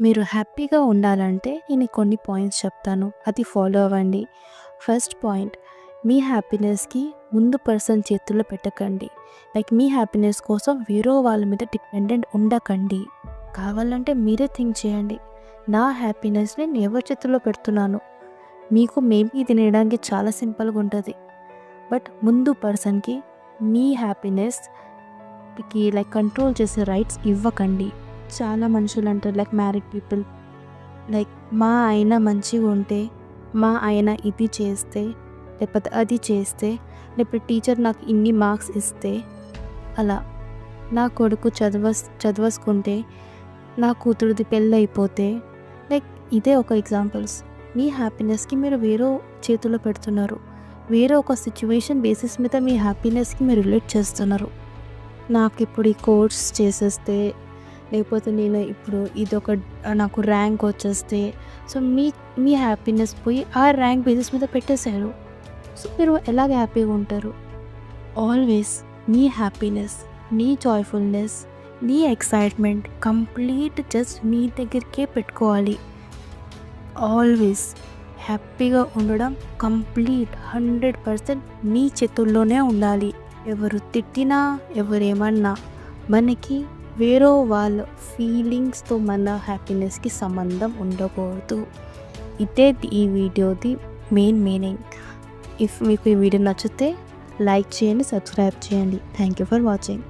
మీరు హ్యాపీగా ఉండాలంటే నేను కొన్ని పాయింట్స్ చెప్తాను, అది ఫాలో అవ్వండి. ఫస్ట్ పాయింట్, మీ హ్యాపీనెస్కి ముందు పర్సన్ చేతుల్లో పెట్టకండి. లైక్ మీ హ్యాపీనెస్ కోసం వేరే వాళ్ళ మీద డిపెండెంట్ ఉండకండి. కావాలంటే మీరే థింక్ చేయండి, నా హ్యాపీనెస్ని నేను ఎవరి చేతుల్లో పెడుతున్నాను. మీకు మేబీ ఇది వినడానికి చాలా సింపుల్గా ఉంటుంది, బట్ ముందు పర్సన్కి మీ హ్యాపీనెస్కి లైక్ కంట్రోల్ చేసే రైట్స్ ఇవ్వకండి. చాలా మనుషులు అంటారు, లైక్ మ్యారీడ్ పీపుల్, లైక్ మా ఆయన మంచిగా ఉంటే, మా ఆయన ఇది చేస్తే, లేకపోతే అది చేస్తే, లేకపోతే టీచర్ నాకు ఇన్ని మార్క్స్ ఇస్తే, అలా నా కొడుకు చదవసుకుంటే, నా కూతురుది పెళ్ళి అయిపోతే, లైక్ ఇదే ఒక ఎగ్జాంపుల్స్. మీ హ్యాపీనెస్కి మీరు వేరే చేతిలో పెడుతున్నారు. వేరే ఒక సిచ్యువేషన్ బేసిస్ మీద మీ హ్యాపీనెస్కి మీరు రిలేట్ చేస్తున్నారు. నాకు ఇప్పుడు ఈ కోర్స్ చేసేస్తే, లేకపోతే నేను ఇప్పుడు ఇదొక నాకు ర్యాంక్ వచ్చేస్తే, సో మీ హ్యాపీనెస్ పోయి ఆ ర్యాంక్ బేసిస్ మీద పెట్టేశారు. సో మీరు ఎలాగ హ్యాపీగా ఉంటారు? ఆల్వేస్ మీ హ్యాపీనెస్, నీ జాయ్ఫుల్నెస్, నీ ఎక్సైట్మెంట్ కంప్లీట్ జస్ట్ మీ దగ్గరికే పెట్టుకోవాలి. ఆల్వేస్ హ్యాపీగా ఉండడం కంప్లీట్ 100% మీ చేతుల్లోనే ఉండాలి. ఎవరు తిట్టినా, ఎవరేమన్నా, మనకి వేరే వాళ్ళ ఫీలింగ్స్తో మన హ్యాపీనెస్కి సంబంధం ఉండకూడదు. ఇదే ఈ వీడియోది మెయిన్ మీనింగ్. ఇఫ్ మీకు ఈ వీడియో నచ్చితే లైక్ చేయండి, సబ్స్క్రైబ్ చేయండి. Thank you for watching.